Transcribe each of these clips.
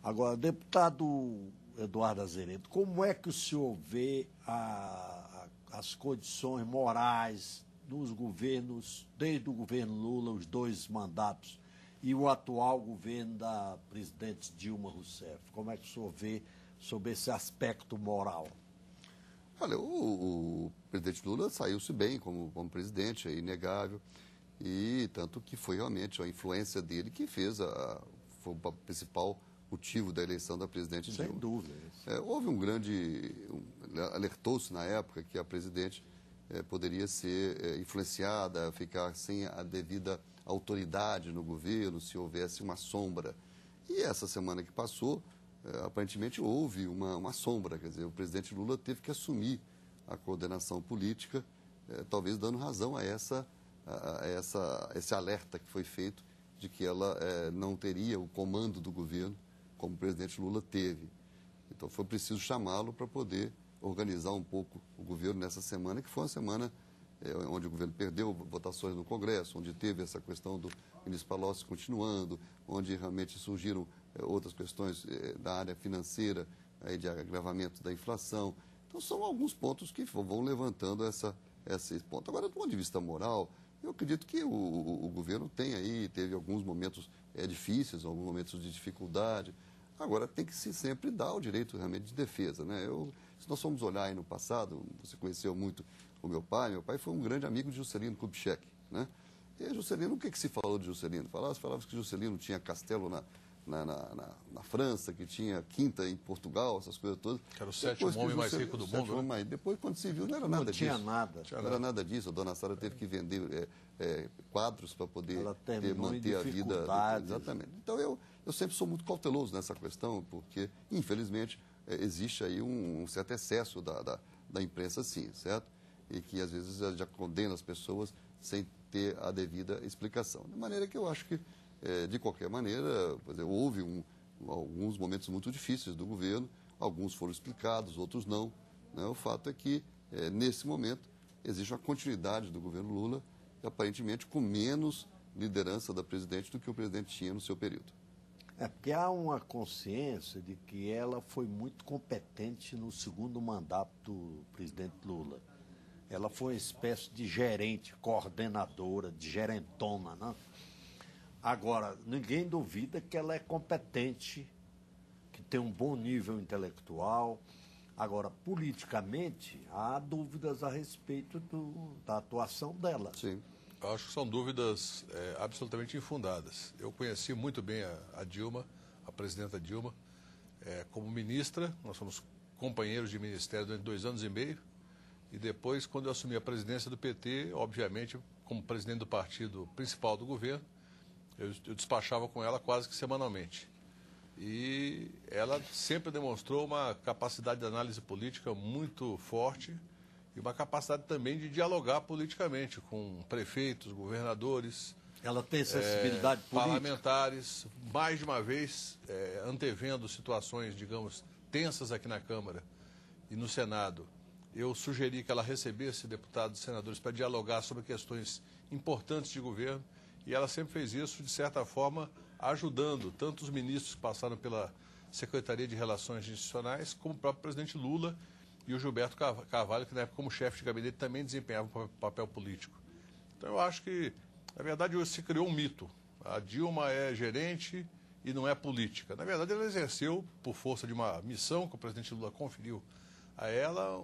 Agora, deputado Eduardo Azeredo, como é que o senhor vê as condições morais dos governos, desde o governo Lula, os 2 mandatos, e o atual governo da presidente Dilma Rousseff? Como é que o senhor vê sobre esse aspecto moral? Olha, o presidente Lula saiu-se bem como presidente, é inegável, e tanto que foi realmente a influência dele que foi o principal motivo da eleição da presidente Dilma. Sem dúvida. Houve alertou-se na época que a presidente poderia ser influenciada, ficar sem a devida autoridade no governo, se houvesse uma sombra. E essa semana que passou, aparentemente houve uma sombra, quer dizer, o presidente Lula teve que assumir a coordenação política, talvez dando razão a esse alerta que foi feito de que ela não teria o comando do governo como o presidente Lula teve. Então foi preciso chamá-lo para poder organizar um pouco o governo nessa semana, que foi uma semana onde o governo perdeu votações no Congresso, onde teve essa questão do ministro Palocci continuando, onde realmente surgiram outras questões da área financeira, de agravamento da inflação. Então são alguns pontos que vão levantando esse ponto. Agora, do ponto de vista moral, eu acredito que o governo teve alguns momentos difíceis, alguns momentos de dificuldade. Agora, tem que se sempre dar o direito realmente de defesa, né? Se nós formos olhar aí no passado, você conheceu muito o meu pai foi um grande amigo de Juscelino Kubitschek, né? E Juscelino, o que se falou de Juscelino? Falava que Juscelino tinha castelo na França, que tinha quinta em Portugal, essas coisas todas. Que era o 7º homem mais rico do mundo, né? Depois, quando se viu, não era nada disso. Não era nada disso. A dona Sara teve que vender quadros para poder manter a vida. Exatamente. Então, eu sempre sou muito cauteloso nessa questão, porque, infelizmente, existe aí um certo excesso da imprensa, sim, certo? E que, às vezes, já condena as pessoas sem ter a devida explicação. De maneira que eu acho que, de qualquer maneira, por exemplo, houve alguns momentos muito difíceis do governo, alguns foram explicados, outros não, né? O fato é que, nesse momento, existe uma continuidade do governo Lula, aparentemente com menos liderança da presidente do que o presidente tinha no seu período. Porque há uma consciência de que ela foi muito competente no segundo mandato do presidente Lula. Ela foi uma espécie de gerente, coordenadora, de gerentona, né? Agora, ninguém duvida que ela é competente, que tem um bom nível intelectual. Agora, politicamente, há dúvidas a respeito da atuação dela. Sim. Eu acho que são dúvidas absolutamente infundadas. Eu conheci muito bem a Dilma, a presidenta Dilma, como ministra. Nós fomos companheiros de ministério durante 2 anos e meio. E depois, quando eu assumi a presidência do PT, obviamente, como presidente do partido principal do governo, eu despachava com ela quase que semanalmente. E ela sempre demonstrou uma capacidade de análise política muito forte e uma capacidade também de dialogar politicamente com prefeitos, governadores. Ela tem sensibilidade política. Parlamentares, mais de uma vez antevendo situações, digamos, tensas aqui na Câmara e no Senado. Eu sugeri que ela recebesse deputados e senadores para dialogar sobre questões importantes de governo e ela sempre fez isso, de certa forma, ajudando tanto os ministros que passaram pela Secretaria de Relações Institucionais, como o próprio presidente Lula e o Gilberto Carvalho, que na época, como chefe de gabinete, também desempenhava um papel político. Então, eu acho que, na verdade, se criou um mito. A Dilma é gerente e não é política. Na verdade, ela exerceu, por força de uma missão que o presidente Lula conferiu a ela,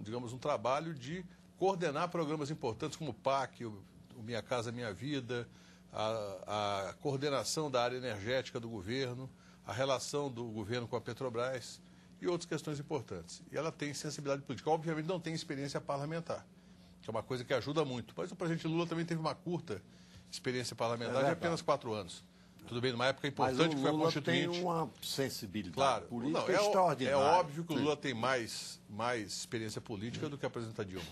digamos, um trabalho de coordenar programas importantes como o PAC, o Minha Casa Minha Vida, a coordenação da área energética do governo, a relação do governo com a Petrobras e outras questões importantes. E ela tem sensibilidade política. Obviamente não tem experiência parlamentar, que é uma coisa que ajuda muito. Mas o presidente Lula também teve uma curta experiência parlamentar de apenas 4 anos. Tudo bem, numa época importante que foi a Constituinte. Mas o Lula tem uma sensibilidade política é extraordinária. É óbvio que o Lula tem mais experiência política do que a presidenta Dilma.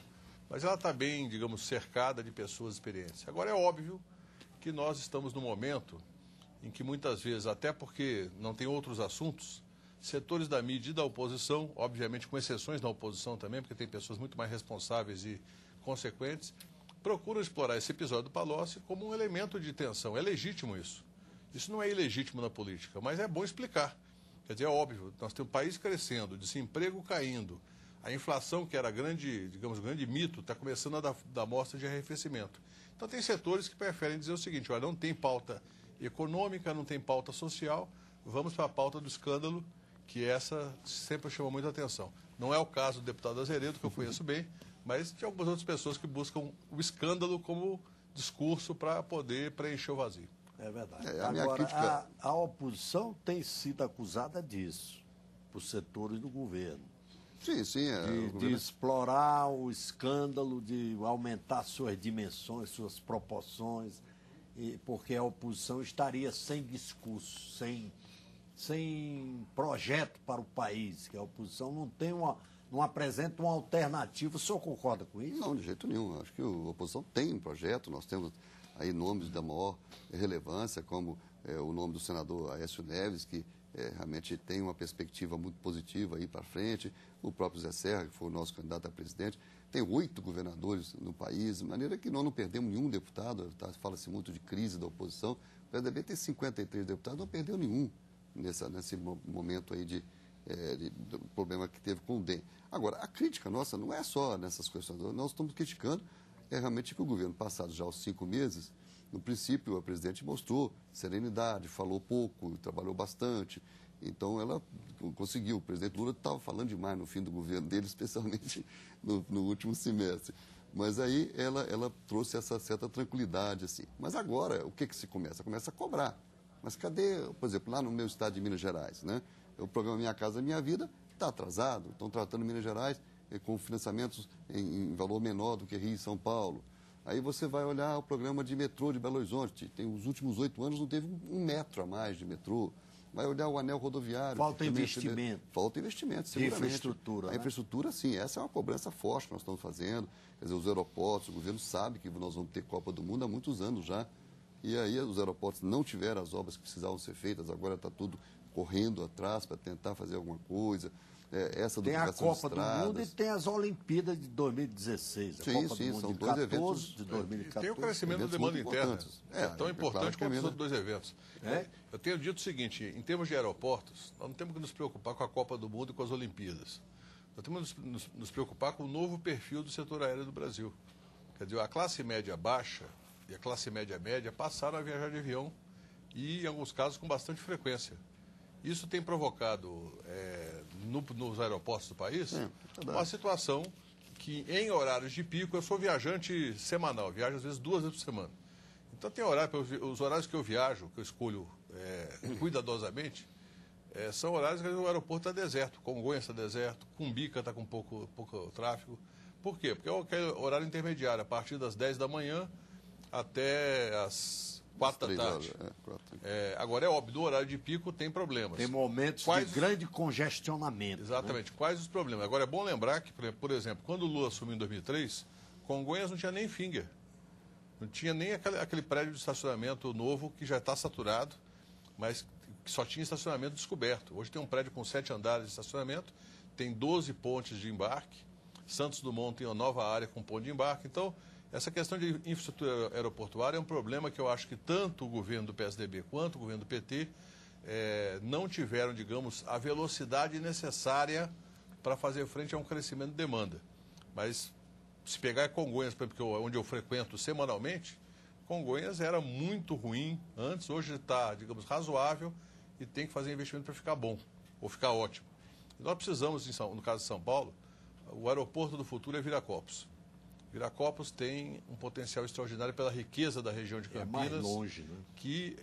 Mas ela está bem, digamos, cercada de pessoas experientes. Agora, é óbvio que nós estamos num momento em que muitas vezes, até porque não tem outros assuntos, setores da mídia e da oposição, obviamente com exceções da oposição também, porque tem pessoas muito mais responsáveis e consequentes, procuram explorar esse episódio do Palocci como um elemento de tensão. É legítimo isso. Isso não é ilegítimo na política, mas é bom explicar. Quer dizer, é óbvio, nós temos o país crescendo, desemprego caindo, a inflação, que era grande mito, está começando a dar mostra de arrefecimento. Então, tem setores que preferem dizer o seguinte: olha, não tem pauta econômica, não tem pauta social, vamos para a pauta do escândalo, que essa sempre chama muita atenção. Não é o caso do deputado Azeredo, que eu conheço bem, mas de algumas outras pessoas que buscam o escândalo como discurso para poder preencher o vazio. É verdade. Agora, a oposição tem sido acusada disso, por setores do governo. Sim, sim. De explorar o escândalo, de aumentar suas dimensões, suas proporções, porque a oposição estaria sem discurso, sem projeto para o país, que a oposição não apresenta uma alternativa. O senhor concorda com isso? Não, de jeito nenhum. Acho que a oposição tem um projeto, nós temos aí nomes da maior relevância, como o nome do senador Aécio Neves, que realmente tem uma perspectiva muito positiva aí para frente, o próprio Zé Serra, que foi o nosso candidato a presidente. Tem 8 governadores no país, de maneira que nós não perdemos nenhum deputado. Fala-se muito de crise da oposição. O PSDB tem 53 deputados, não perdeu nenhum nesse momento aí do problema que teve com o DEM. Agora, a crítica nossa não é só nessas questões. Nós estamos criticando realmente que o governo, passados já os 5 meses, no princípio, a presidente mostrou serenidade, falou pouco, trabalhou bastante. Então, ela conseguiu. O presidente Lula estava falando demais no fim do governo dele, especialmente no último semestre. Mas aí ela trouxe essa certa tranquilidade, assim. Mas agora, o que se começa? Começa a cobrar. Mas cadê, por exemplo, lá no meu estado de Minas Gerais, né? O programa Minha Casa Minha Vida está atrasado. Estão tratando Minas Gerais com financiamentos em valor menor do que Rio e São Paulo. Aí você vai olhar o programa de metrô de Belo Horizonte. Tem os últimos 8 anos não teve 1 metro a mais de metrô. Vai olhar o anel rodoviário. Falta investimento. Falta investimento, seguramente. Infraestrutura. A infraestrutura, sim. Essa é uma cobrança forte que nós estamos fazendo. Quer dizer, os aeroportos, o governo sabe que nós vamos ter Copa do Mundo há muitos anos já. E aí os aeroportos não tiveram as obras que precisavam ser feitas. Agora está tudo correndo atrás para tentar fazer alguma coisa. Tem a Copa do Mundo e tem as Olimpíadas de 2016. A sim, Copa sim, do Mundo são de 2 eventos. De 2014. Tem o crescimento da demanda interna. É tão importante quanto os outros 2 eventos. Eu tenho dito o seguinte: em termos de aeroportos, nós não temos que nos preocupar com a Copa do Mundo e com as Olimpíadas. Nós temos que nos preocupar com o novo perfil do setor aéreo do Brasil. Quer dizer, a classe média baixa e a classe média média passaram a viajar de avião e, em alguns casos, com bastante frequência. Isso tem provocado, nos aeroportos do país, uma situação que, em horários de pico, eu sou viajante semanal, viajo às vezes 2 vezes por semana. Então, tem os horários que eu viajo, que eu escolho cuidadosamente, são horários que o aeroporto está deserto. Congonhas está deserto, Cumbica está com pouco tráfego. Por quê? Porque é aquele horário intermediário, a partir das 10 da manhã até as 4 da tarde. Agora, é óbvio, no horário de pico tem problemas. Tem momentos de grande congestionamento. Exatamente. Né? Quais os problemas? Agora, é bom lembrar que, por exemplo, quando o Lula assumiu em 2003, Congonhas não tinha nem finger. Não tinha nem aquele prédio de estacionamento novo que já está saturado, mas que só tinha estacionamento descoberto. Hoje tem um prédio com 7 andares de estacionamento, tem 12 pontes de embarque. Santos Dumont tem uma nova área com ponto de embarque. Então, essa questão de infraestrutura aeroportuária é um problema que eu acho que tanto o governo do PSDB quanto o governo do PT não tiveram, digamos, a velocidade necessária para fazer frente a um crescimento de demanda. Mas, se pegar Congonhas, por exemplo, onde eu frequento semanalmente, Congonhas era muito ruim antes, hoje está, digamos, razoável e tem que fazer investimento para ficar bom, ou ficar ótimo. E nós precisamos, no caso de São Paulo, o aeroporto do futuro é Viracopos. Viracopos tem um potencial extraordinário pela riqueza da região de Campinas. É mais longe, né? Que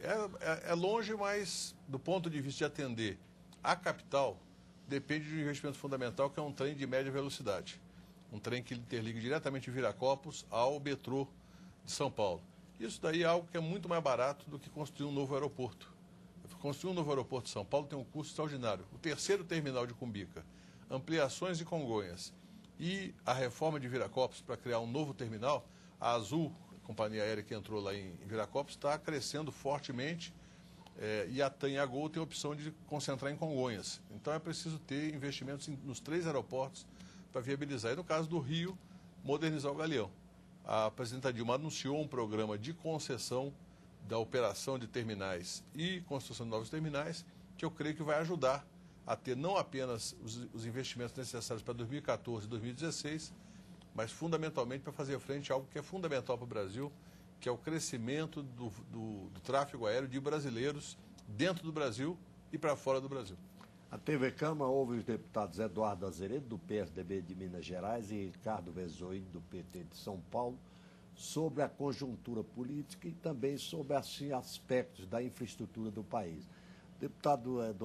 é longe, mas do ponto de vista de atender a capital, depende de um investimento fundamental, que é um trem de média velocidade. Um trem que interliga diretamente Viracopos ao metrô de São Paulo. Isso daí é algo que é muito mais barato do que construir um novo aeroporto. Construir um novo aeroporto de São Paulo tem um custo extraordinário. O 3º terminal de Cumbica, ampliações de Congonhas e a reforma de Viracopos para criar um novo terminal, a Azul, a companhia aérea que entrou lá em Viracopos, está crescendo fortemente e a TAM e a Gol tem a opção de concentrar em Congonhas. Então é preciso ter investimentos nos 3 aeroportos para viabilizar. E no caso do Rio, modernizar o Galeão. A presidenta Dilma anunciou um programa de concessão da operação de terminais e construção de novos terminais, que eu creio que vai ajudar a ter não apenas os investimentos necessários para 2014 e 2016, mas fundamentalmente para fazer frente a algo que é fundamental para o Brasil, que é o crescimento do tráfego aéreo de brasileiros dentro do Brasil e para fora do Brasil. A TV Câmara ouve os deputados Eduardo Azeredo, do PSDB de Minas Gerais, e Ricardo Vezoim, do PT de São Paulo, sobre a conjuntura política e também sobre assim, aspectos da infraestrutura do país. Deputado Eduardo